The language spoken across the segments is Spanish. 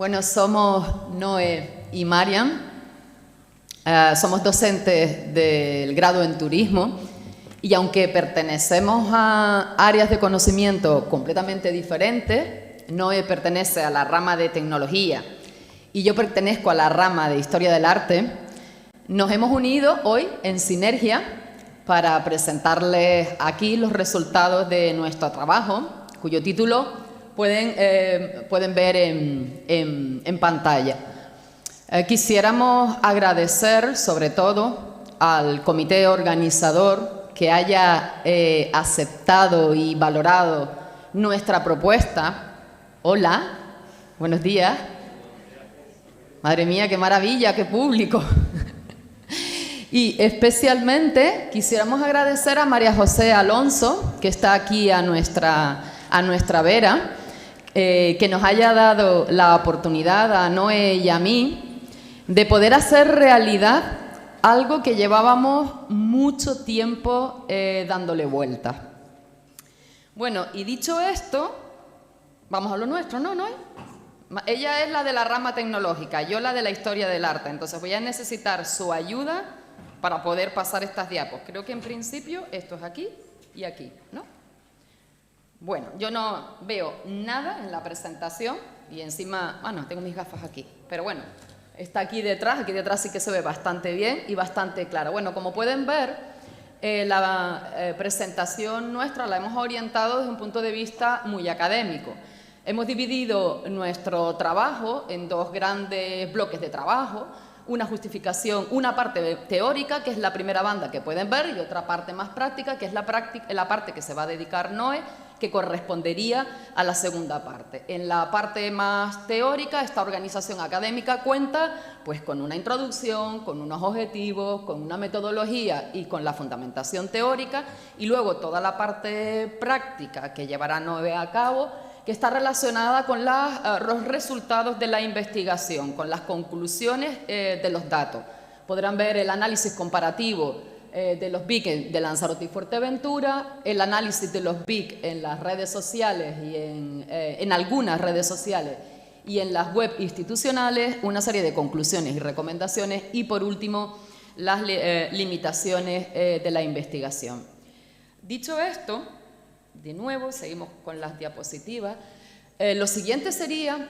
Bueno, somos Noé y Marian, somos docentes del grado en turismo y aunque pertenecemos a áreas de conocimiento completamente diferentes, Noé pertenece a la rama de tecnología y yo pertenezco a la rama de historia del arte, nos hemos unido hoy en sinergia para presentarles aquí los resultados de nuestro trabajo, cuyo título pueden ver en pantalla. Quisiéramos agradecer sobre todo al comité organizador que haya aceptado y valorado nuestra propuesta. Hola, buenos días. Madre mía, qué maravilla, qué público. Y especialmente quisiéramos agradecer a María José Alonso, que está aquí a nuestra vera, que nos haya dado la oportunidad a Noé y a mí de poder hacer realidad algo que llevábamos mucho tiempo dándole vueltas. Bueno, y dicho esto, vamos a lo nuestro, ¿no, Noé? Ella es la de la rama tecnológica, yo la de la historia del arte, entonces voy a necesitar su ayuda para poder pasar estas diapos. Creo que en principio esto es aquí y aquí, ¿no? Bueno, yo no veo nada en la presentación y encima, bueno, tengo mis gafas aquí, pero bueno, está aquí detrás sí que se ve bastante bien y bastante claro. Bueno, como pueden ver, la presentación nuestra la hemos orientado desde un punto de vista muy académico. Hemos dividido nuestro trabajo en dos grandes bloques de trabajo, una justificación, una parte teórica, que es la primera banda que pueden ver, y otra parte más práctica, que es la parte que se va a dedicar Noé, que correspondería a la segunda parte. En la parte más teórica, esta organización académica cuenta pues, con una introducción, con unos objetivos, con una metodología y con la fundamentación teórica, y luego toda la parte práctica que llevará Noé a cabo, que está relacionada con los resultados de la investigación, con las conclusiones de los datos. Podrán ver el análisis comparativo de los BIC de Lanzarote y Fuerteventura, el análisis de los BIC en las redes sociales y en algunas redes sociales y en las web institucionales, una serie de conclusiones y recomendaciones y, por último, las limitaciones de la investigación. Dicho esto, de nuevo, seguimos con las diapositivas. Lo siguiente sería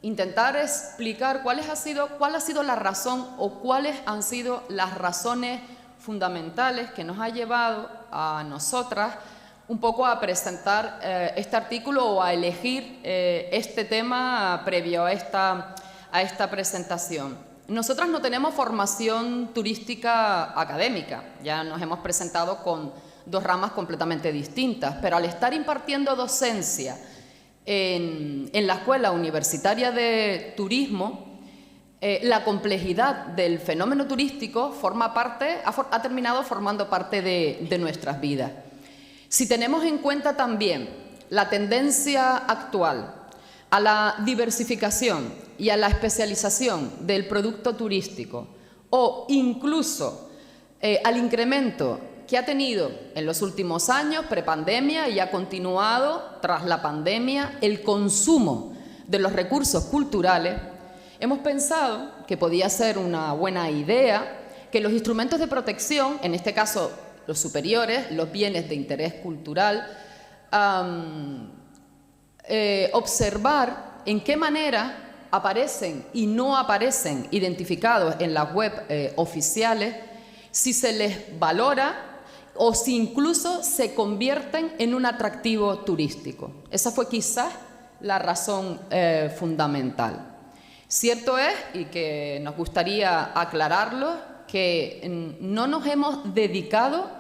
intentar explicar cuál ha sido la razón o cuáles han sido las razones fundamentales que nos ha llevado a nosotras un poco a presentar este artículo o a elegir este tema previo a esta presentación. Nosotras no tenemos formación turística académica, ya nos hemos presentado con dos ramas completamente distintas, pero al estar impartiendo docencia en la Escuela Universitaria de Turismo, la complejidad del fenómeno turístico ha terminado formando parte de nuestras vidas. Si tenemos en cuenta también la tendencia actual a la diversificación y a la especialización del producto turístico o incluso al incremento que ha tenido en los últimos años, prepandemia, y ha continuado tras la pandemia, el consumo de los recursos culturales, hemos pensado que podía ser una buena idea que los instrumentos de protección, en este caso los superiores, los bienes de interés cultural, observar en qué manera aparecen y no aparecen identificados en las web oficiales, si se les valora o si incluso se convierten en un atractivo turístico. Esa fue quizás la razón fundamental. Cierto es, y que nos gustaría aclararlo, que no nos hemos dedicado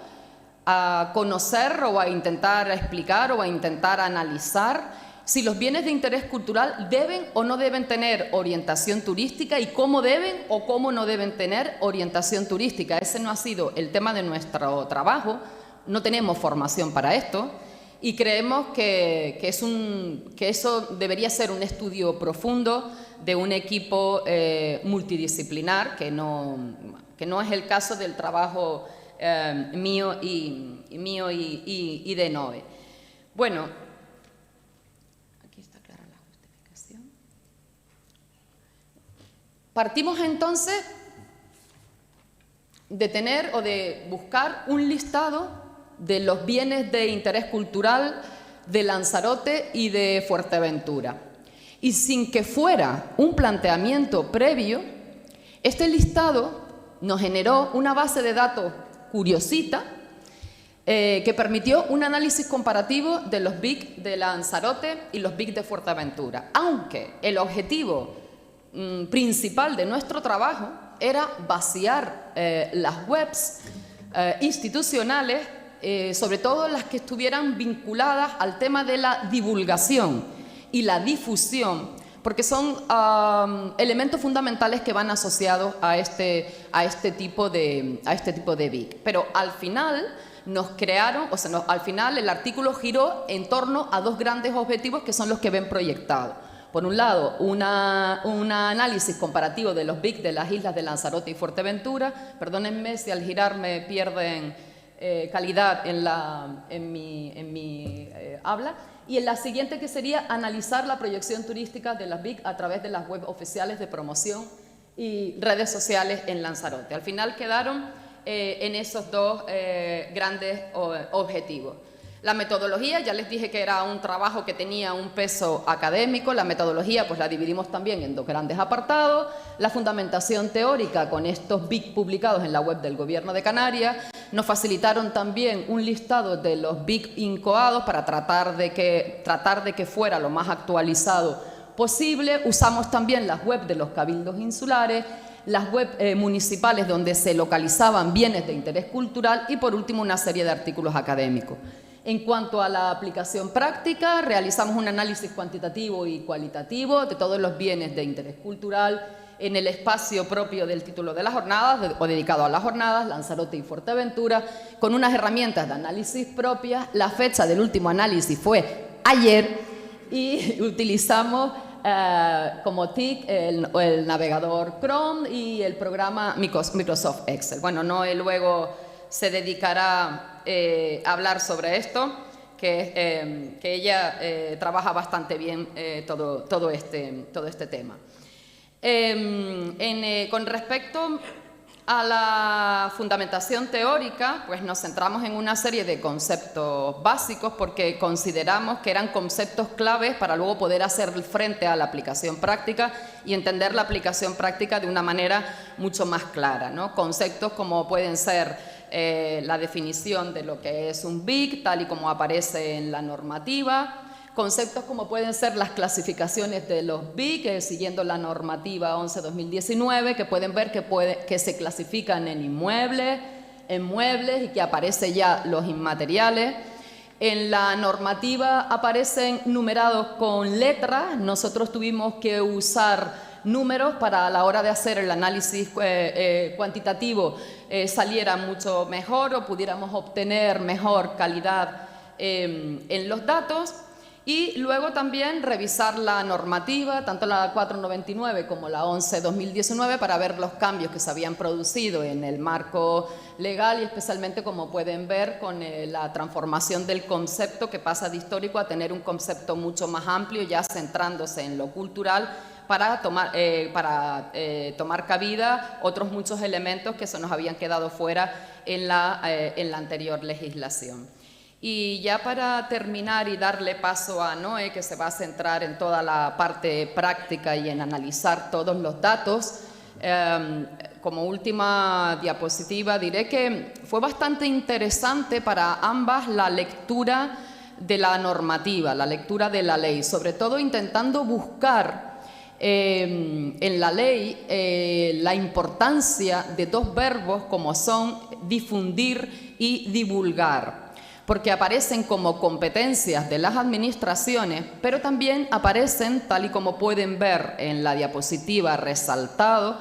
a conocer o a intentar explicar o a intentar analizar si los bienes de interés cultural deben o no deben tener orientación turística y cómo deben o cómo no deben tener orientación turística. Ese no ha sido el tema de nuestro trabajo, no tenemos formación para esto y creemos que eso debería ser un estudio profundo de un equipo multidisciplinar, que no es el caso del trabajo mío y de Noé. Bueno, Partimos entonces de tener o de buscar un listado de los bienes de interés cultural de Lanzarote y de Fuerteventura. Y sin que fuera un planteamiento previo, este listado nos generó una base de datos curiosita que permitió un análisis comparativo de los BIC de Lanzarote y los BIC de Fuerteventura, aunque el objetivo principal de nuestro trabajo era vaciar las webs institucionales, sobre todo las que estuvieran vinculadas al tema de la divulgación y la difusión, porque son elementos fundamentales que van asociados a este tipo de BIC. Pero al final nos crearon, al final el artículo giró en torno a dos grandes objetivos que son los que ven proyectados. Por un lado, un análisis comparativo de los BIC de las islas de Lanzarote y Fuerteventura. Perdónenme si al girar me pierden calidad en mi habla. Y en la siguiente, que sería analizar la proyección turística de las BIC a través de las web oficiales de promoción y redes sociales en Lanzarote. Al final quedaron en esos dos grandes objetivos. La metodología, ya les dije que era un trabajo que tenía un peso académico. La metodología pues la dividimos también en dos grandes apartados. La fundamentación teórica con estos BIC publicados en la web del Gobierno de Canarias. Nos facilitaron también un listado de los BIC incoados para tratar de que fuera lo más actualizado posible. Usamos también las webs de los cabildos insulares, las webs municipales donde se localizaban bienes de interés cultural y, por último, una serie de artículos académicos. En cuanto a la aplicación práctica, realizamos un análisis cuantitativo y cualitativo de todos los bienes de interés cultural en el espacio propio del título de las jornadas o dedicado a las jornadas, Lanzarote y Fuerteventura, con unas herramientas de análisis propias. La fecha del último análisis fue ayer y utilizamos como TIC el navegador Chrome y el programa Microsoft Excel. Bueno, Noé luego se dedicará a hablar sobre esto, que ella trabaja bastante bien todo este tema. Con respecto a la fundamentación teórica, pues nos centramos en una serie de conceptos básicos porque consideramos que eran conceptos claves para luego poder hacer frente a la aplicación práctica y entender la aplicación práctica de una manera mucho más clara, ¿no? Conceptos como pueden ser la definición de lo que es un BIC, tal y como aparece en la normativa. Conceptos como pueden ser las clasificaciones de los BIC, siguiendo la normativa 11/2019, que pueden ver que se clasifican en inmuebles, en muebles y que aparecen ya los inmateriales. En la normativa aparecen numerados con letras. Nosotros tuvimos que usar números para a la hora de hacer el análisis cuantitativo saliera mucho mejor o pudiéramos obtener mejor calidad en los datos. Y luego también revisar la normativa, tanto la 499 como la 11/2019, para ver los cambios que se habían producido en el marco legal y especialmente, como pueden ver, con la transformación del concepto que pasa de histórico a tener un concepto mucho más amplio, ya centrándose en lo cultural, para tomar cabida otros muchos elementos que se nos habían quedado fuera en la anterior legislación. Y ya para terminar y darle paso a Noé, que se va a centrar en toda la parte práctica y en analizar todos los datos, como última diapositiva diré que fue bastante interesante para ambas la lectura de la normativa, la lectura de la ley, sobre todo intentando buscar en la ley la importancia de dos verbos como son difundir y divulgar, porque aparecen como competencias de las administraciones, pero también aparecen, tal y como pueden ver en la diapositiva resaltado,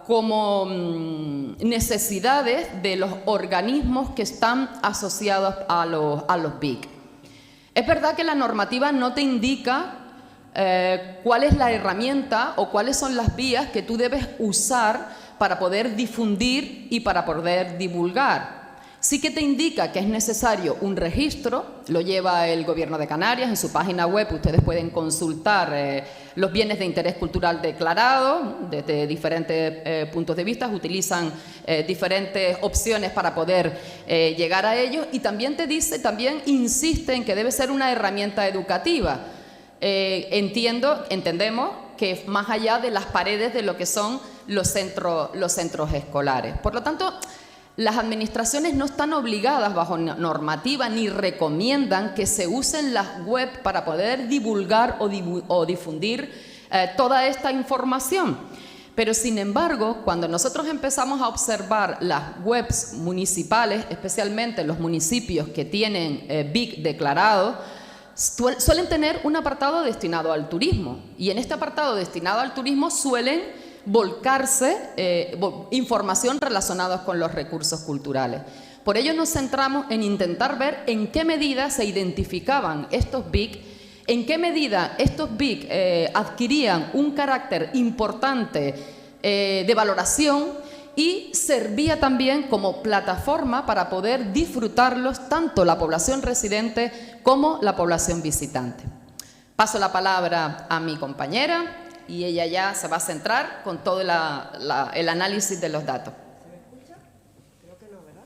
como necesidades de los organismos que están asociados a los BIC. Es verdad que la normativa no te indica cuál es la herramienta o cuáles son las vías que tú debes usar para poder difundir y para poder divulgar. Sí que te indica que es necesario un registro, lo lleva el Gobierno de Canarias, en su página web ustedes pueden consultar los bienes de interés cultural declarados desde diferentes puntos de vista, utilizan diferentes opciones para poder llegar a ellos, y también te dice, también insiste en que debe ser una herramienta educativa. Entendemos que más allá de las paredes de lo que son los centros escolares. Por lo tanto, las administraciones no están obligadas bajo normativa ni recomiendan que se usen las webs para poder divulgar o difundir toda esta información. Pero, sin embargo, cuando nosotros empezamos a observar las webs municipales, especialmente los municipios que tienen BIC declarado, suelen tener un apartado destinado al turismo. Y en este apartado destinado al turismo suelen volcarse información relacionada con los recursos culturales. Por ello nos centramos en intentar ver en qué medida se identificaban estos BIC, en qué medida estos BIC adquirían un carácter importante de valoración y servía también como plataforma para poder disfrutarlos tanto la población residente como la población visitante. Paso la palabra a mi compañera y ella ya se va a centrar con todo el análisis de los datos. ¿Se me escucha? Creo que no, ¿verdad?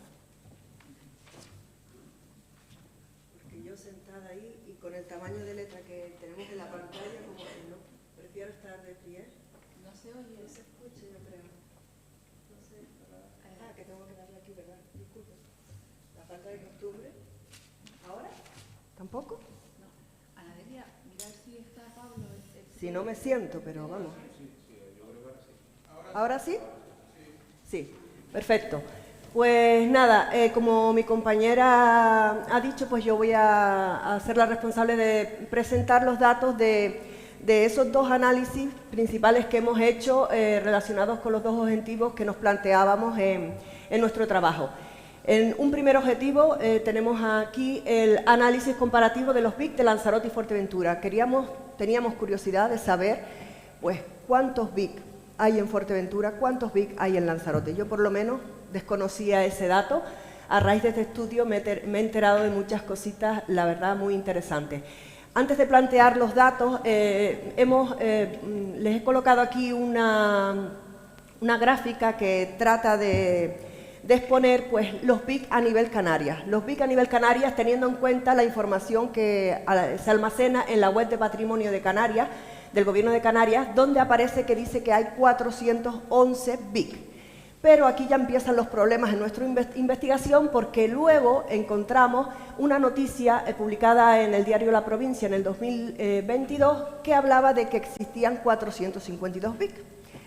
Porque yo sentada ahí y con el tamaño de letra que tenemos en la pantalla, como que no, prefiero estar de pie. No se oye, se escucha, yo creo. No sé, que tengo que darle aquí, ¿verdad? Disculpe. La falta de costumbre. ¿Ahora? ¿Tampoco? No. Anadelia, mira si está Pablo. Si no me siento, pero vamos. ¿Ahora sí? Sí, perfecto. Pues nada, como mi compañera ha dicho, pues yo voy a ser la responsable de presentar los datos de esos dos análisis principales que hemos hecho relacionados con los dos objetivos que nos planteábamos en nuestro trabajo. En un primer objetivo tenemos aquí el análisis comparativo de los BIC de Lanzarote y Fuerteventura. Teníamos curiosidad de saber pues, cuántos BIC hay en Fuerteventura, cuántos BIC hay en Lanzarote. Yo por lo menos desconocía ese dato. A raíz de este estudio me he enterado de muchas cositas, la verdad, muy interesantes. Antes de plantear los datos, les he colocado aquí una gráfica que trata de exponer pues, los BIC a nivel Canarias. Los BIC a nivel Canarias teniendo en cuenta la información que se almacena en la web de Patrimonio de Canarias, del Gobierno de Canarias, donde aparece que dice que hay 411 BIC. Pero aquí ya empiezan los problemas en nuestra investigación porque luego encontramos una noticia publicada en el diario La Provincia en el 2022 que hablaba de que existían 452 BIC.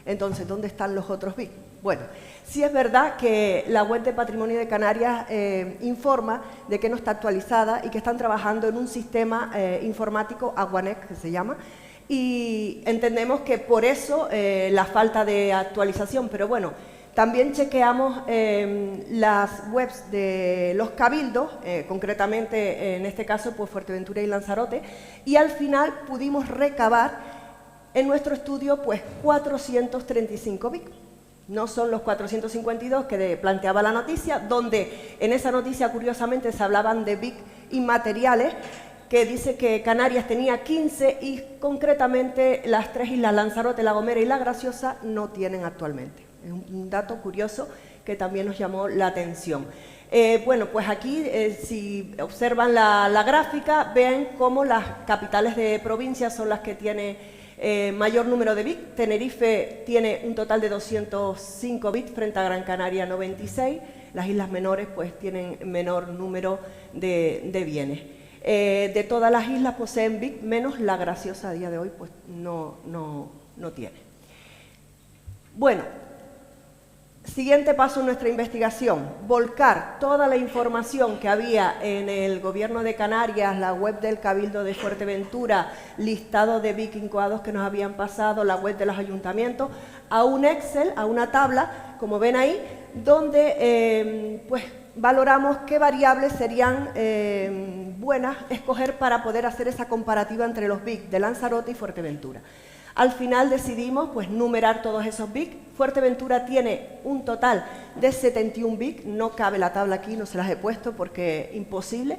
Entonces, ¿dónde están los otros BIC? Bueno, sí es verdad que la web de Patrimonio de Canarias informa de que no está actualizada y que están trabajando en un sistema informático, Aguanex, que se llama, y entendemos que por eso la falta de actualización, pero bueno, también chequeamos las webs de los cabildos, concretamente en este caso pues Fuerteventura y Lanzarote, y al final pudimos recabar en nuestro estudio, pues, 435 BIC. No son los 452 que planteaba la noticia, donde en esa noticia, curiosamente, se hablaban de BIC inmateriales, que dice que Canarias tenía 15 y, concretamente, las tres islas Lanzarote, La Gomera y La Graciosa no tienen actualmente. Es un dato curioso que también nos llamó la atención. Bueno, pues aquí, si observan la gráfica, ven cómo las capitales de provincia son las que tienen mayor número de BIC. Tenerife tiene un total de 205 BIC frente a Gran Canaria 96. Las islas menores pues tienen menor número de bienes. De todas las islas poseen BIC, menos La Graciosa a día de hoy pues no tiene. Bueno, siguiente paso en nuestra investigación, volcar toda la información que había en el Gobierno de Canarias, la web del Cabildo de Fuerteventura, listado de BIC incoados que nos habían pasado, la web de los ayuntamientos, a un Excel, a una tabla, como ven ahí, donde pues valoramos qué variables serían buenas escoger para poder hacer esa comparativa entre los BIC de Lanzarote y Fuerteventura. Al final decidimos pues numerar todos esos BIC. Fuerteventura tiene un total de 71 BIC, no cabe la tabla aquí, no se las he puesto porque es imposible.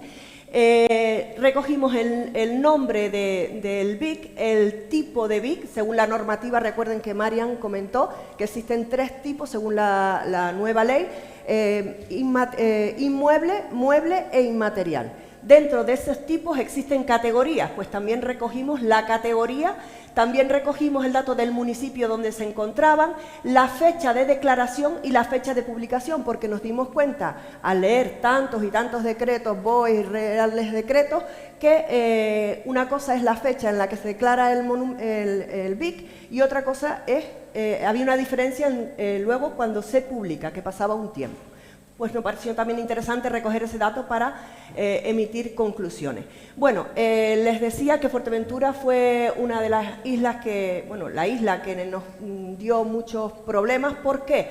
Recogimos el nombre del BIC, el tipo de BIC, según la normativa. Recuerden que Marian comentó que existen 3 tipos según la nueva ley, inmueble, mueble e inmaterial. Dentro de esos tipos existen categorías, pues también recogimos la categoría, también recogimos el dato del municipio donde se encontraban, la fecha de declaración y la fecha de publicación, porque nos dimos cuenta al leer tantos y tantos decretos, BOE y reales decretos, que una cosa es la fecha en la que se declara el BIC y otra cosa es, había una diferencia luego cuando se publica, que pasaba un tiempo. Pues nos pareció también interesante recoger ese dato para emitir conclusiones. Bueno, les decía que Fuerteventura fue una de las islas que, bueno, la isla que nos dio muchos problemas. ¿Por qué?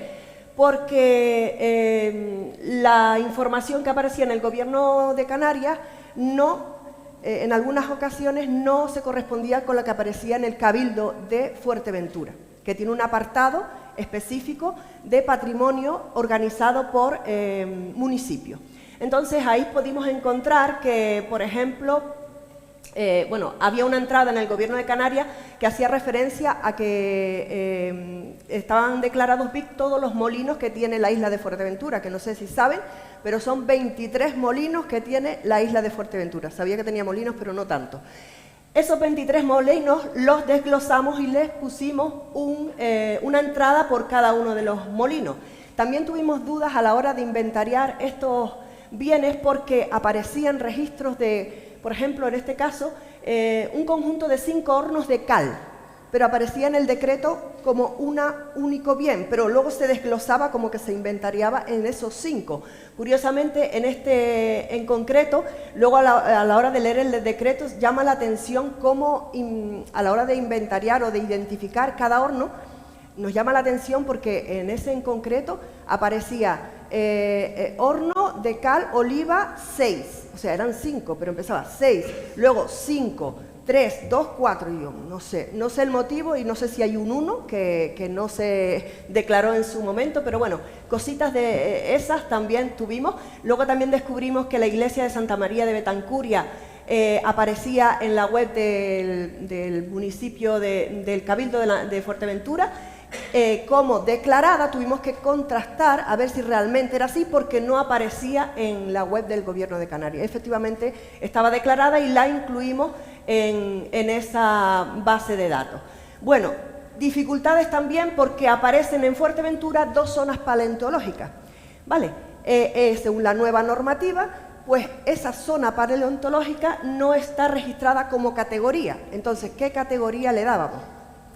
Porque la información que aparecía en el Gobierno de Canarias en algunas ocasiones no se correspondía con la que aparecía en el Cabildo de Fuerteventura, que tiene un apartado específico de patrimonio organizado por municipio. Entonces ahí pudimos encontrar que, por ejemplo, había una entrada en el Gobierno de Canarias que hacía referencia a que estaban declarados BIC todos los molinos que tiene la isla de Fuerteventura, que no sé si saben, pero son 23 molinos que tiene la isla de Fuerteventura. Sabía que tenía molinos, pero no tanto. Esos 23 molinos los desglosamos y les pusimos una entrada por cada uno de los molinos. También tuvimos dudas a la hora de inventariar estos bienes porque aparecían registros de, por ejemplo, en este caso, un conjunto de 5 hornos de cal, pero aparecía en el decreto como un único bien, pero luego se desglosaba como que se inventariaba en esos 5. Curiosamente, en concreto, luego a la hora de leer el decreto llama la atención cómo a la hora de inventariar o de identificar cada horno, nos llama la atención porque en ese en concreto aparecía horno de cal oliva 6, o sea, eran 5, pero empezaba 6, luego 5, 3, 2, 4, y yo no sé el motivo y no sé si hay un 1 que no se declaró en su momento, pero bueno, cositas de esas también tuvimos. Luego también descubrimos que la iglesia de Santa María de Betancuria aparecía en la web del municipio del Cabildo de Fuerteventura, como declarada. Tuvimos que contrastar a ver si realmente era así porque no aparecía en la web del Gobierno de Canarias. Efectivamente estaba declarada y la incluimos en esa base de datos. Bueno, dificultades también porque aparecen en Fuerteventura 2 zonas paleontológicas, ¿vale? Según la nueva normativa, pues esa zona paleontológica no está registrada como categoría. Entonces, ¿qué categoría le dábamos?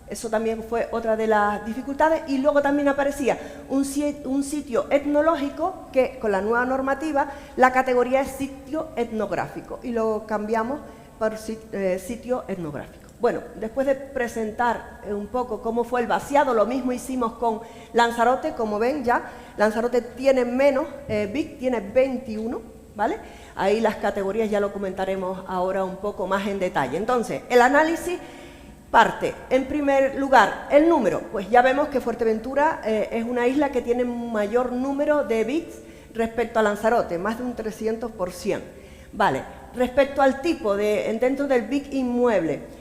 Eso también fue otra de las dificultades. Y luego también aparecía un sitio etnológico que, con la nueva normativa, la categoría es sitio etnográfico y lo cambiamos por sitio etnográfico. Bueno, después de presentar un poco cómo fue el vaciado, lo mismo hicimos con Lanzarote. Como ven ya, Lanzarote tiene menos, BIC tiene 21, ¿vale? Ahí las categorías ya lo comentaremos ahora un poco más en detalle. Entonces, el análisis parte, en primer lugar, el número. Pues ya vemos que Fuerteventura es una isla que tiene un mayor número de BICs respecto a Lanzarote, más de un 300%. Vale, respecto al tipo dentro del BIC inmueble,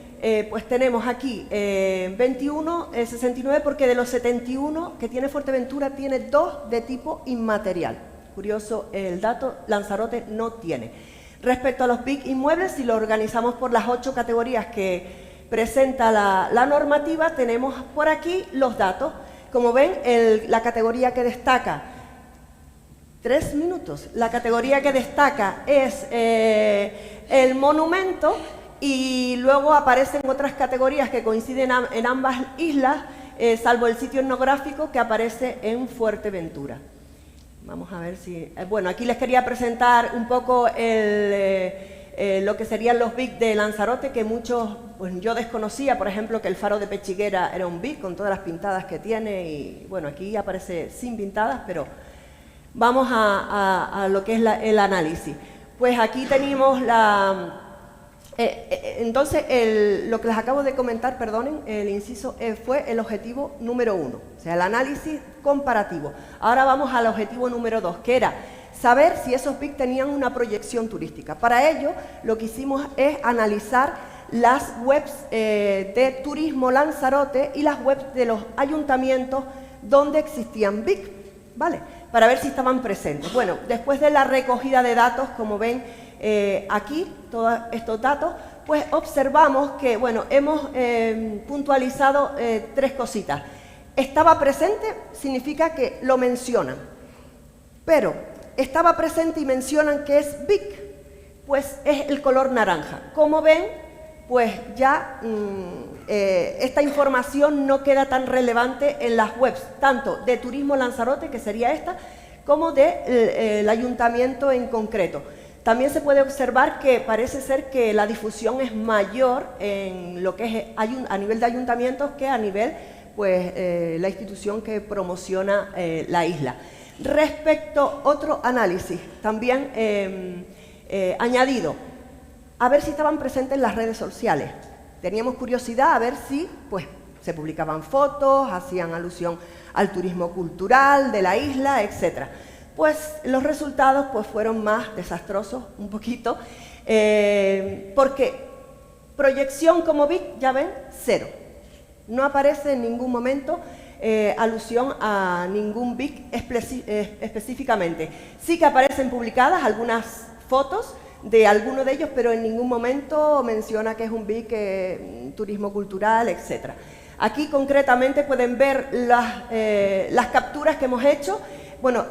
pues tenemos aquí 21, 69, porque de los 71 que tiene Fuerteventura tiene 2 de tipo inmaterial. Curioso el dato, Lanzarote no tiene. Respecto a los BIC inmuebles, si lo organizamos por las 8 categorías que presenta la normativa, tenemos por aquí los datos. Como ven, la categoría que destaca, 3 minutos, la categoría que destaca es el monumento, y luego aparecen otras categorías que coinciden en ambas islas, salvo el sitio etnográfico que aparece en Fuerteventura. Vamos a ver si... bueno, aquí les quería presentar un poco lo que serían los BIC de Lanzarote, que muchos, pues yo desconocía, por ejemplo, que el faro de Pechiguera era un BIC con todas las pintadas que tiene, y bueno, aquí aparece sin pintadas, pero vamos a lo que es el análisis. Pues aquí tenemos Entonces, lo que les acabo de comentar, perdonen, el inciso fue el objetivo número 1, o sea, el análisis comparativo. Ahora vamos al objetivo número 2, que era saber si esos BIC tenían una proyección turística. Para ello, lo que hicimos es analizar las webs de Turismo Lanzarote y las webs de los ayuntamientos donde existían BIC, ¿vale? Para ver si estaban presentes. Bueno, después de la recogida de datos, como ven aquí, todos estos datos, pues observamos que, bueno, hemos puntualizado 3 cositas. Estaba presente significa que lo mencionan, pero estaba presente y mencionan que es BIC, pues es el color naranja. Como ven, pues ya esta información no queda tan relevante en las webs, tanto de Turismo Lanzarote, que sería esta, como del ayuntamiento en concreto. También se puede observar que parece ser que la difusión es mayor en lo que es a nivel de ayuntamientos que a nivel, pues, la institución que promociona la isla. Respecto a otro análisis, también añadido, a ver si estaban presentes en las redes sociales. Teníamos curiosidad a ver si, pues, se publicaban fotos, hacían alusión al turismo cultural de la isla, etc. Pues los resultados, pues, fueron más desastrosos, un poquito, porque proyección como BIC, ya ven, 0. No aparece en ningún momento alusión a ningún BIC específicamente. Sí que aparecen publicadas algunas fotos de alguno de ellos, pero en ningún momento menciona que es un BIC turismo cultural, etc. Aquí concretamente pueden ver las capturas que hemos hecho. Bueno,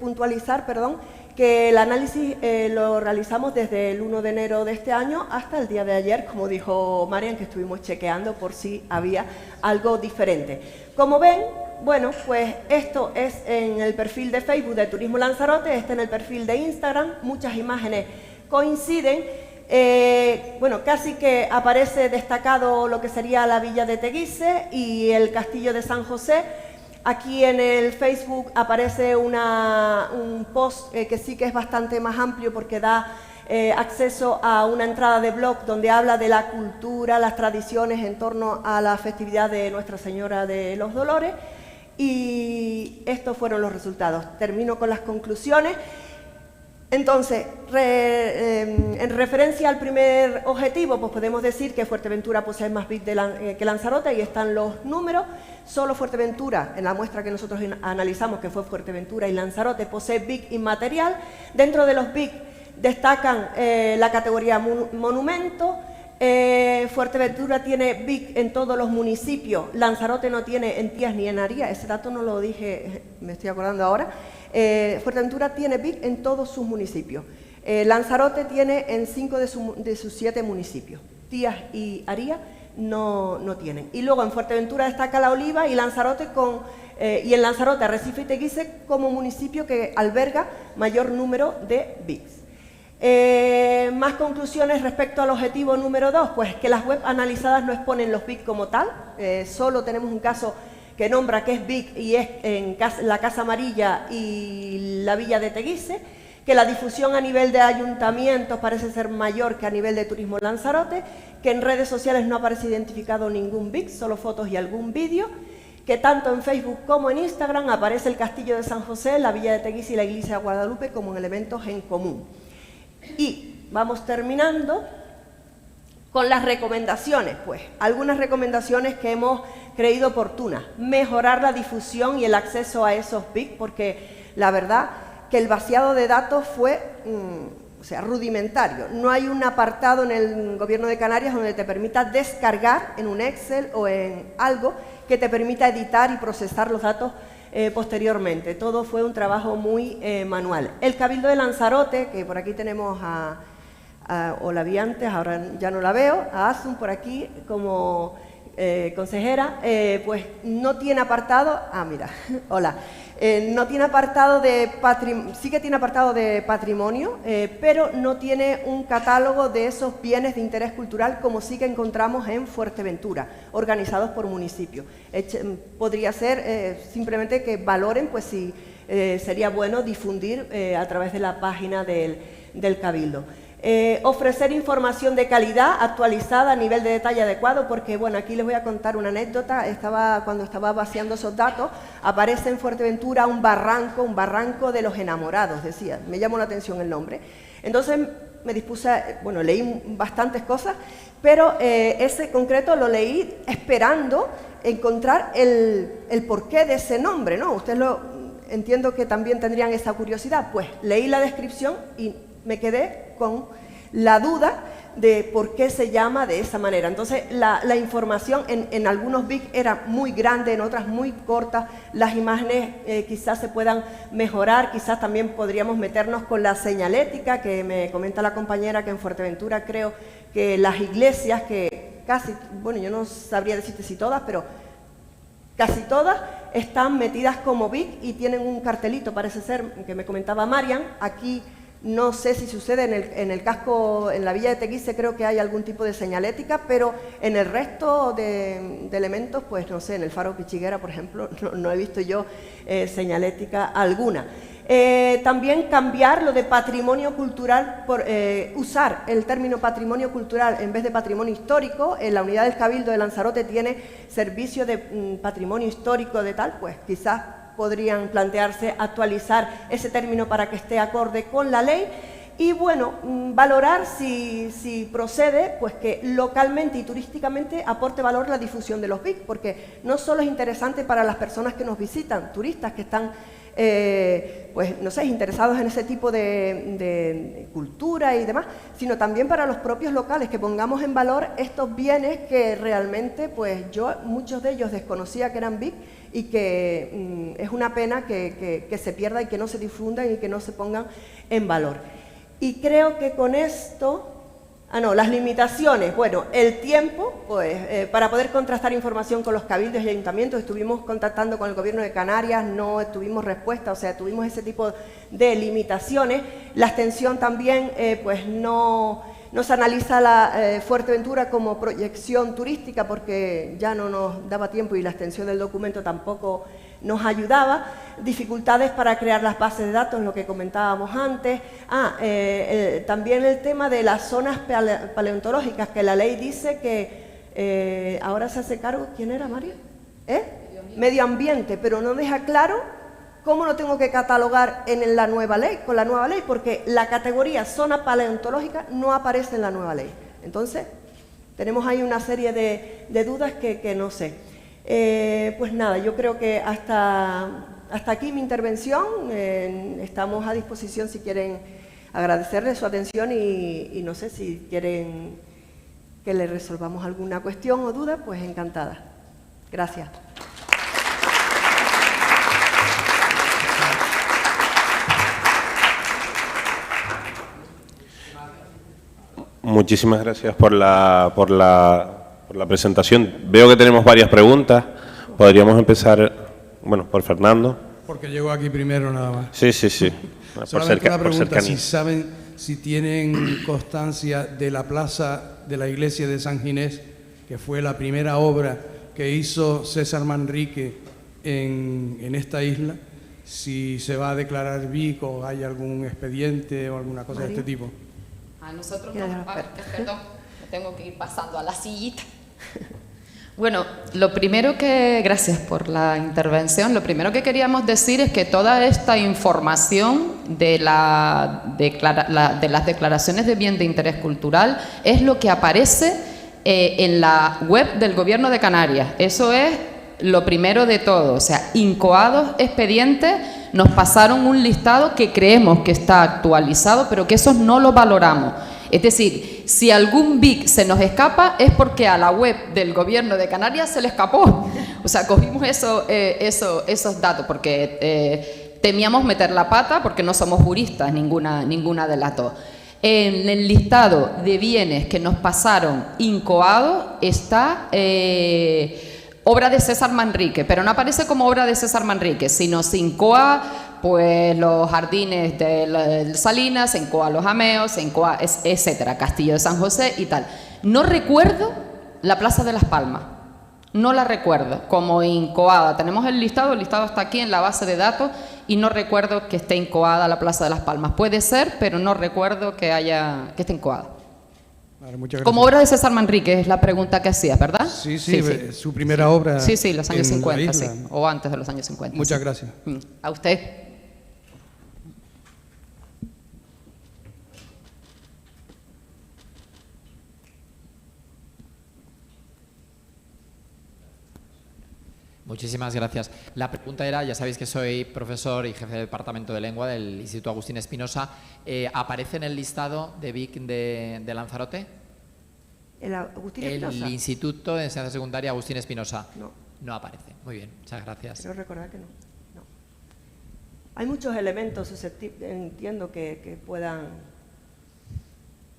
puntualizar, perdón, que el análisis lo realizamos desde el 1 de enero de este año hasta el día de ayer, como dijo Marian, que estuvimos chequeando por si había algo diferente. Como ven, bueno, pues esto es en el perfil de Facebook de Turismo Lanzarote, este en el perfil de Instagram, muchas imágenes coinciden. Bueno, casi que aparece destacado lo que sería la villa de Teguise y el castillo de San José. Aquí en el Facebook aparece un post que sí que es bastante más amplio porque da acceso a una entrada de blog donde habla de la cultura, las tradiciones en torno a la festividad de Nuestra Señora de los Dolores. Y estos fueron los resultados. Termino con las conclusiones. Entonces, en referencia al primer objetivo, pues podemos decir que Fuerteventura posee más BIC que Lanzarote, ahí están los números. Solo Fuerteventura, en la muestra que nosotros analizamos, que fue Fuerteventura y Lanzarote, posee BIC inmaterial. Dentro de los BIC destacan la categoría monumento. Fuerteventura tiene BIC en todos los municipios, Lanzarote no tiene en Tías ni en Aría, ese dato no lo dije, me estoy acordando ahora. Fuerteventura tiene BIC en todos sus municipios, Lanzarote tiene en 5 de sus 7 municipios, Tías y Aría no tienen. Y luego en Fuerteventura destaca La Oliva y Lanzarote y en Lanzarote Arrecife y Teguise como municipio que alberga mayor número de BICs. Más conclusiones respecto al objetivo número 2, pues que las webs analizadas no exponen los BIC como tal, solo tenemos un caso que nombra que es BIC y es en la Casa Amarilla y la Villa de Teguise, que la difusión a nivel de ayuntamientos parece ser mayor que a nivel de Turismo Lanzarote, que en redes sociales no aparece identificado ningún BIC, solo fotos y algún vídeo, que tanto en Facebook como en Instagram aparece el Castillo de San José, la Villa de Teguise y la Iglesia de Guadalupe como elementos en común. Y vamos terminando con las recomendaciones, pues algunas recomendaciones que hemos creído oportunas. Mejorar la difusión y el acceso a esos BIC, porque la verdad que el vaciado de datos fue rudimentario. No hay un apartado en el Gobierno de Canarias donde te permita descargar en un Excel o en algo que te permita editar y procesar los datos posteriormente. Todo fue un trabajo muy manual. El Cabildo de Lanzarote, que por aquí tenemos o la vi antes, ahora ya no la veo, a Asun por aquí como consejera, pues no tiene apartado, mira, hola, no tiene apartado de patrimonio, sí que tiene apartado de patrimonio, pero no tiene un catálogo de esos bienes de interés cultural como sí que encontramos en Fuerteventura, organizados por municipio. Podría ser simplemente que valoren, pues si sería bueno difundir a través de la página del Cabildo. Ofrecer información de calidad, actualizada, a nivel de detalle adecuado, porque, bueno, aquí les voy a contar una anécdota. Cuando estaba vaciando esos datos, aparece en Fuerteventura un barranco de los enamorados, decía. Me llamó la atención el nombre. Entonces me dispuse, bueno, leí bastantes cosas, pero ese concreto lo leí esperando encontrar el porqué de ese nombre, ¿no? Ustedes entiendo que también tendrían esa curiosidad. Pues leí la descripción y me quedé con la duda de por qué se llama de esa manera. Entonces, la información en algunos BIC era muy grande, en otras muy corta. Las imágenes quizás se puedan mejorar, quizás también podríamos meternos con la señalética, que me comenta la compañera que en Fuerteventura creo que las iglesias, que casi, bueno, yo no sabría decirte si todas, pero casi todas están metidas como BIC y tienen un cartelito, parece ser, que me comentaba Marian. Aquí no sé si sucede en el casco, en la villa de Teguise creo que hay algún tipo de señalética, pero en el resto de elementos, pues no sé, en el faro Pichiguera, por ejemplo, no he visto yo señalética alguna. También cambiar lo de patrimonio cultural, por usar el término patrimonio cultural en vez de patrimonio histórico. En la unidad del Cabildo de Lanzarote tiene servicio de patrimonio histórico de tal, pues quizás podrían plantearse actualizar ese término para que esté acorde con la ley. Y bueno, valorar si procede, pues que localmente y turísticamente aporte valor la difusión de los BIC, porque no solo es interesante para las personas que nos visitan, turistas que están pues no sé, interesados en ese tipo de cultura y demás, sino también para los propios locales, que pongamos en valor estos bienes que realmente, pues yo, muchos de ellos desconocía que eran BIC, y que es una pena que se pierda y que no se difundan y que no se pongan en valor. Y creo que con esto... las limitaciones. Bueno, el tiempo, pues, para poder contrastar información con los cabildos y ayuntamientos, estuvimos contactando con el Gobierno de Canarias, no tuvimos respuesta, o sea, tuvimos ese tipo de limitaciones. La extensión también, pues, no se analiza la Fuerteventura como proyección turística, porque ya no nos daba tiempo y la extensión del documento tampoco nos ayudaba. Dificultades para crear las bases de datos, lo que comentábamos antes. También el tema de las zonas paleontológicas, que la ley dice que ahora se hace cargo. ¿Quién era, María? Medio ambiente, pero no deja claro cómo lo tengo que catalogar en la nueva ley, con la nueva ley, porque la categoría zona paleontológica no aparece en la nueva ley. Entonces, tenemos ahí una serie de dudas que no sé. Pues nada, yo creo que hasta aquí mi intervención. Estamos a disposición si quieren agradecerles su atención y no sé si quieren que les resolvamos alguna cuestión o duda, pues encantada. Gracias. Muchísimas gracias por la presentación. Veo que tenemos varias preguntas. Podríamos empezar, bueno, por Fernando. Porque llegó aquí primero nada más. Sí. Solamente una pregunta, si saben, si tienen constancia de la plaza de la iglesia de San Ginés, que fue la primera obra que hizo César Manrique en esta isla, si se va a declarar BIC o hay algún expediente o alguna cosa de este tipo. A nosotros perdón, me tengo que ir pasando a la sillita. Bueno, gracias por la intervención. Lo primero que queríamos decir es que toda esta información de las declaraciones de bien de interés cultural es lo que aparece en la web del Gobierno de Canarias. Eso es lo primero de todo. O sea, incoados expedientes, nos pasaron un listado que creemos que está actualizado, pero que esos no lo valoramos. Es decir, si algún BIC se nos escapa es porque a la web del Gobierno de Canarias se le escapó. O sea, cogimos esos datos porque temíamos meter la pata porque no somos juristas, ninguna de las dos. En el listado de bienes que nos pasaron incoados está obra de César Manrique, pero no aparece como obra de César Manrique, sino se incoa pues los jardines de Salinas, se incoa los Ameos, se incoa, etcétera, Castillo de San José y tal. No recuerdo la Plaza de las Palmas, no la recuerdo como incoada. Tenemos el listado está aquí en la base de datos y no recuerdo que esté incoada la Plaza de las Palmas. Puede ser, pero no recuerdo que esté incoada. Vale, muchas gracias. Como obra de César Manrique es la pregunta que hacías, ¿verdad? Sí, su primera obra. Sí, los años en 50, la sí, isla. o antes de los años 50. Muchas sí. gracias. A usted. Muchísimas gracias. La pregunta era, ya sabéis que soy profesor y jefe de departamento de lengua del Instituto Agustín Espinosa. ¿Aparece en el listado de Vic de Lanzarote? ¿El Agustín Espinosa? El Instituto de Enseñanza Secundaria Agustín Espinosa. No. No aparece. Muy bien, muchas gracias. Quiero recordar que no. Hay muchos elementos susceptibles, entiendo, que puedan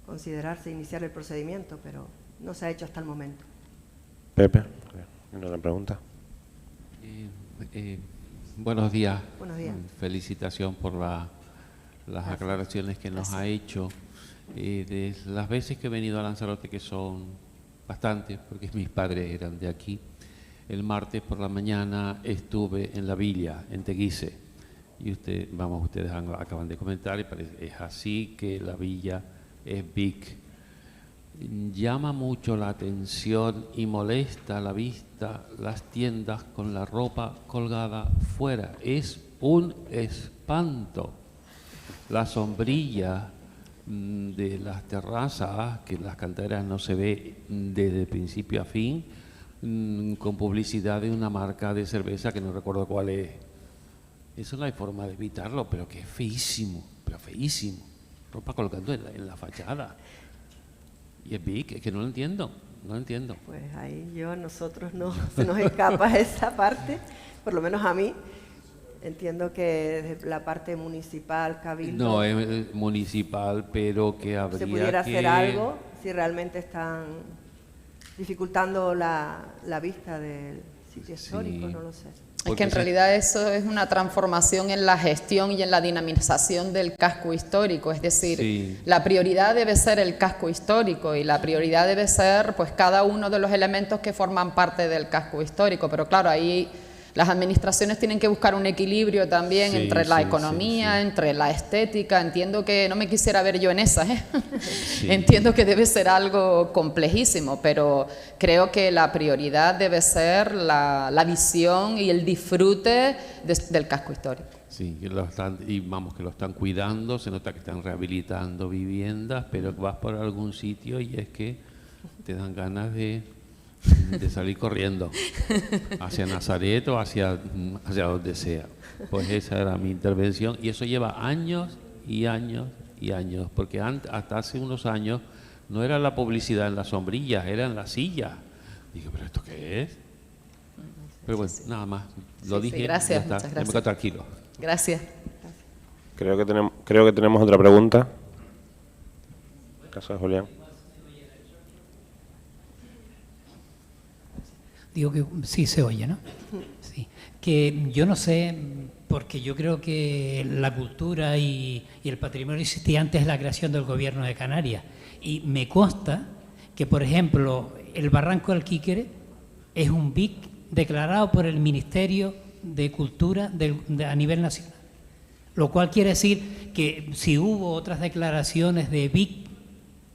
considerarse iniciar el procedimiento, pero no se ha hecho hasta el momento. Pepe, una pregunta. Buenos días. Buenos días. Felicitación por las aclaraciones que nos ha hecho. De las veces que he venido a Lanzarote, que son bastantes, porque mis padres eran de aquí, el martes por la mañana estuve en la villa, en Teguise, y ustedes acaban de comentar, y es así que la villa es Vic. Llama mucho la atención y molesta a la vista las tiendas con la ropa colgada fuera. Es un espanto. La sombrilla de las terrazas, que en las canteras no se ve desde principio a fin, con publicidad de una marca de cerveza que no recuerdo cuál es. Eso no hay forma de evitarlo, pero que es feísimo, pero feísimo. Ropa colgando en la fachada. Y es Vic, es que no lo entiendo. Pues ahí nosotros no se nos escapa esa parte, por lo menos a mí. Entiendo que desde la parte municipal, cabildo... No, es municipal, pero que habría se pudiera hacer algo si realmente están dificultando la vista del sitio histórico, no lo sé. Es que en realidad eso es una transformación en la gestión y en la dinamización del casco histórico, es decir, la prioridad debe ser el casco histórico y la prioridad debe ser pues cada uno de los elementos que forman parte del casco histórico, pero claro, ahí las administraciones tienen que buscar un equilibrio también entre la economía, entre la estética. Entiendo que no me quisiera ver yo en esa, Entiendo que debe ser algo complejísimo, pero creo que la prioridad debe ser la visión y el disfrute del casco histórico. Sí, que lo están cuidando, se nota que están rehabilitando viviendas, pero vas por algún sitio y es que te dan ganas de salir corriendo hacia Nazaret o hacia donde sea. Pues esa era mi intervención y eso lleva años y años y años, porque hasta hace unos años no era la publicidad en las sombrillas, era en las sillas. Digo, ¿pero esto qué es? Pero bueno, nada más, lo dije. Gracias, muchas gracias. Me quedo tranquilo. Gracias. Creo que tenemos otra pregunta. Caso de Julián. Digo que sí se oye, ¿no? Sí. Que yo no sé, porque yo creo que la cultura y el patrimonio existía antes de la creación del gobierno de Canarias. Y me consta que, por ejemplo, el Barranco del Quíquere es un BIC declarado por el Ministerio de Cultura a nivel nacional. Lo cual quiere decir que si hubo otras declaraciones de BIC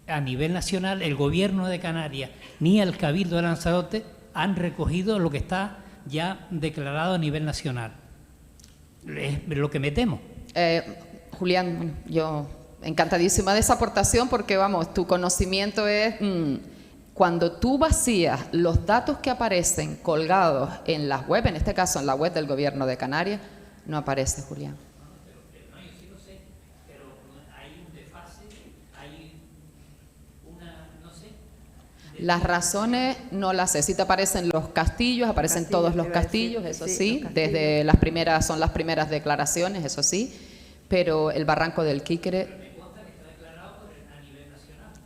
a nivel nacional, el gobierno de Canarias ni el Cabildo de Lanzarote han recogido lo que está ya declarado a nivel nacional. Es lo que me temo. Julián, yo encantadísima de esa aportación porque, vamos, tu conocimiento es... cuando tú vacías los datos que aparecen colgados en las web, en este caso en la web del Gobierno de Canarias, no aparece, Julián. Las razones no las sé. Sí te aparecen los castillos, aparecen todos los castillos, eso sí, desde las primeras, son las primeras declaraciones, eso sí, pero el Barranco del Quíquere...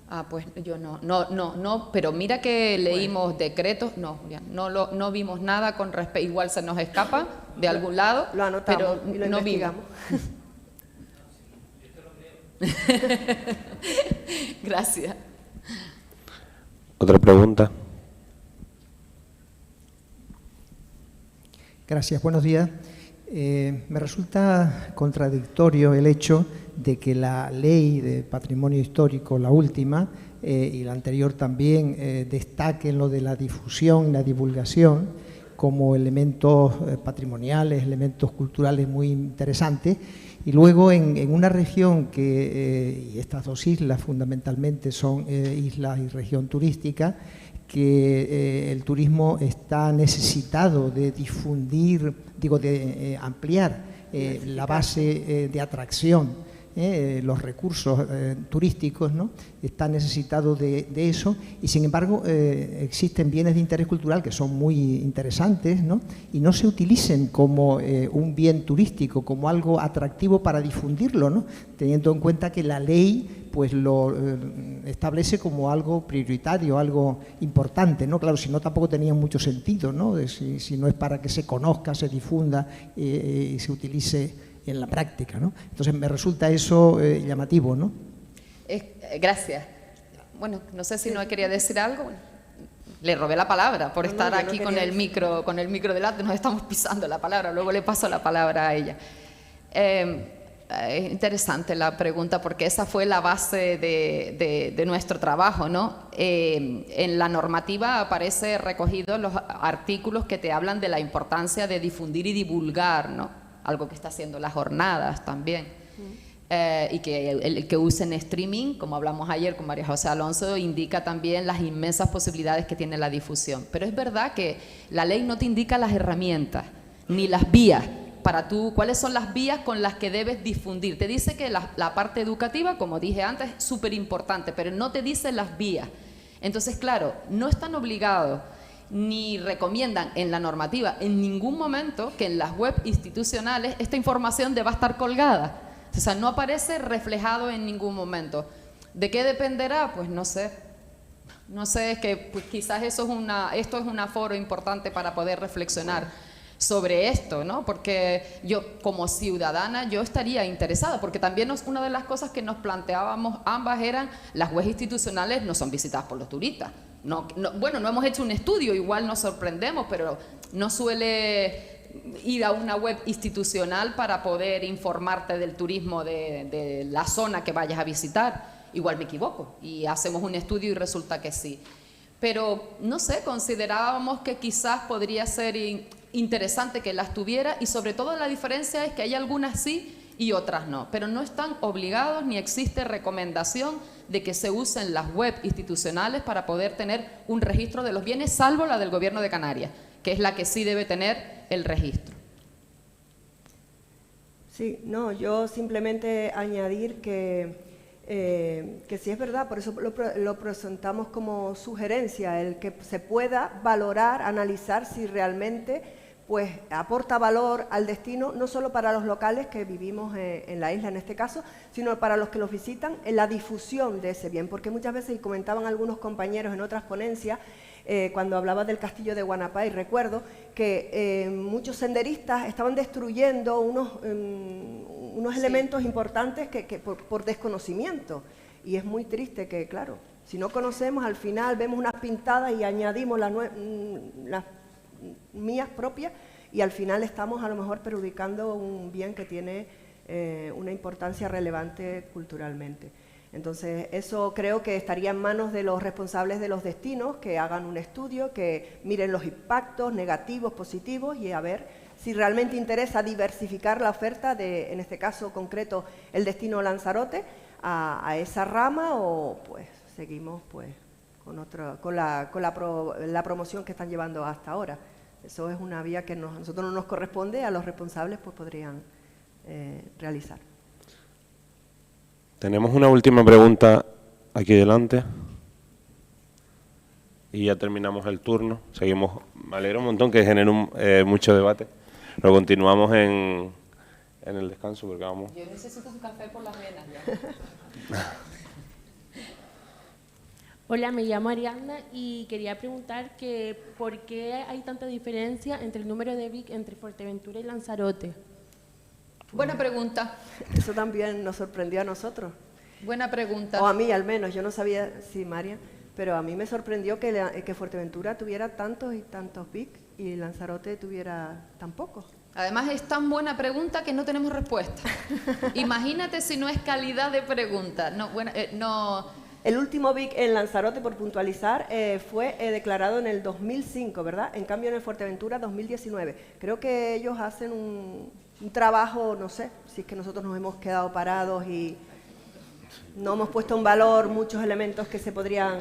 Ah, pues yo no, pero mira que leímos decretos, no vimos nada con respecto, igual se nos escapa de algún lado, lo anotamos, pero y lo no vimos. Gracias. ¿Otra pregunta? Gracias, buenos días. Me resulta contradictorio el hecho de que la ley de patrimonio histórico, la última, y la anterior también, destaquen lo de la difusión, la divulgación, como elementos patrimoniales, elementos culturales muy interesantes, y luego en una región que, y estas dos islas fundamentalmente son islas y región turística, que el turismo está necesitado de difundir, de ampliar la base de atracción, los recursos turísticos, ¿no? Está necesitado de eso, y sin embargo existen bienes de interés cultural que son muy interesantes, ¿no? Y no se utilicen como un bien turístico, como algo atractivo para difundirlo, ¿no? Teniendo en cuenta que la ley pues lo establece como algo prioritario, algo importante, ¿no? Claro, si no tampoco tenía mucho sentido, ¿no? Si no es para que se conozca, se difunda y se utilice en la práctica, ¿no? Entonces me resulta eso llamativo, ¿no? Gracias. Bueno, no sé si no quería decir algo. Le robé la palabra por estar aquí con el micro delante. Nos estamos pisando la palabra. Luego le paso la palabra a ella. Es interesante la pregunta porque esa fue la base de nuestro trabajo, ¿no? En la normativa aparece recogidos los artículos que te hablan de la importancia de difundir y divulgar, ¿no? Algo que está haciendo las jornadas también. Y que el que usen streaming, como hablamos ayer con María José Alonso, indica también las inmensas posibilidades que tiene la difusión. Pero es verdad que la ley no te indica las herramientas ni las vías para tú, cuáles son las vías con las que debes difundir. Te dice que la parte educativa, como dije antes, es súper importante, pero no te dice las vías. Entonces, claro, no están obligados ni recomiendan en la normativa en ningún momento que en las webs institucionales esta información deba estar colgada. O sea, no aparece reflejado en ningún momento. ¿De qué dependerá? Pues no sé. No sé, es que pues, quizás esto es un aforo importante para poder reflexionar sobre esto, ¿no? Porque yo como ciudadana yo estaría interesada, porque también una de las cosas que nos planteábamos ambas eran las webs institucionales no son visitadas por los turistas. Bueno, no hemos hecho un estudio, igual nos sorprendemos, pero no suele ir a una web institucional para poder informarte del turismo de la zona que vayas a visitar. Igual me equivoco y hacemos un estudio y resulta que sí. Pero, no sé, considerábamos que quizás podría ser interesante que las tuviera, y sobre todo la diferencia es que hay algunas sí y otras no, pero no están obligados ni existe recomendación de que se usen las webs institucionales para poder tener un registro de los bienes, salvo la del Gobierno de Canarias, que es la que sí debe tener el registro. Sí, no, yo simplemente añadir que sí es verdad, por eso lo presentamos como sugerencia, el que se pueda valorar, analizar si realmente pues aporta valor al destino, no solo para los locales que vivimos en la isla en este caso, sino para los que los visitan, en la difusión de ese bien, porque muchas veces, y comentaban algunos compañeros en otras ponencias, cuando hablaba del castillo de Guanapay, recuerdo que muchos senderistas estaban destruyendo unos elementos importantes que por desconocimiento, y es muy triste que, claro, si no conocemos, al final vemos unas pintadas y añadimos las mías propias, y al final estamos a lo mejor perjudicando un bien que tiene una importancia relevante culturalmente. Entonces, eso creo que estaría en manos de los responsables de los destinos, que hagan un estudio, que miren los impactos negativos, positivos, y a ver si realmente interesa diversificar la oferta de, en este caso concreto, el destino Lanzarote, a esa rama, o pues seguimos pues con la promoción que están llevando hasta ahora. Eso es una vía que a nosotros no nos corresponde, a los responsables pues podrían realizar. Tenemos una última pregunta aquí delante y ya terminamos el turno. Seguimos, me alegra un montón que genere mucho debate, pero continuamos en el descanso porque vamos. Yo necesito un café por las venas ya. Hola, me llamo Ariadna y quería preguntar que ¿por qué hay tanta diferencia entre el número de Vic entre Fuerteventura y Lanzarote? Buena pregunta. Eso también nos sorprendió a nosotros. Buena pregunta. O a mí al menos, yo no sabía, sí, María, pero a mí me sorprendió que Fuerteventura tuviera tantos y tantos Vic y Lanzarote tuviera tan poco. Además es tan buena pregunta que no tenemos respuesta. Imagínate si no es calidad de pregunta. No, bueno, no. El último BIC en Lanzarote, por puntualizar, fue declarado en el 2005, ¿verdad? En cambio en el Fuerteventura 2019. Creo que ellos hacen un trabajo, no sé, si es que nosotros nos hemos quedado parados y no hemos puesto en valor muchos elementos que se podrían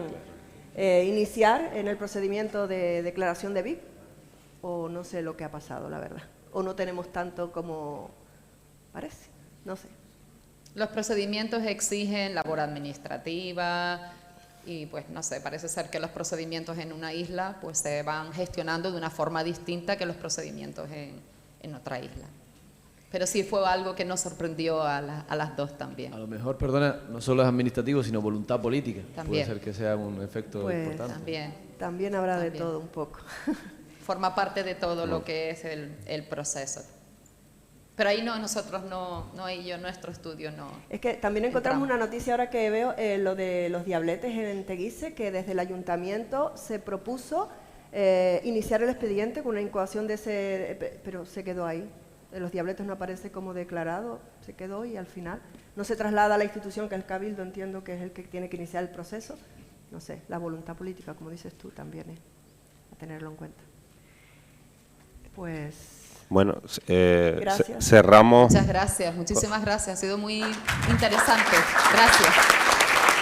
iniciar en el procedimiento de declaración de BIC, o no sé lo que ha pasado, la verdad. O no tenemos tanto como parece, no sé. Los procedimientos exigen labor administrativa y pues no sé, parece ser que los procedimientos en una isla pues se van gestionando de una forma distinta que los procedimientos en otra isla. Pero sí fue algo que nos sorprendió a las dos también. A lo mejor, perdona, no solo es administrativo, sino voluntad política. También. Puede ser que sea un efecto pues, importante. También habrá de todo un poco. Forma parte de todo lo que es el proceso. Pero ahí nosotros nuestro estudio no. Es que también encontramos una noticia ahora que veo, lo de los diabletes en Teguise, que desde el ayuntamiento se propuso iniciar el expediente con una incoación de ese, pero se quedó ahí. Los diabletes no aparece como declarado, se quedó y al final no se traslada a la institución que es el Cabildo, entiendo que es el que tiene que iniciar el proceso. No sé, la voluntad política, como dices tú, también es a tenerlo en cuenta. Pues... Bueno, gracias. cerramos. Muchas gracias, muchísimas gracias. Ha sido muy interesante. Gracias.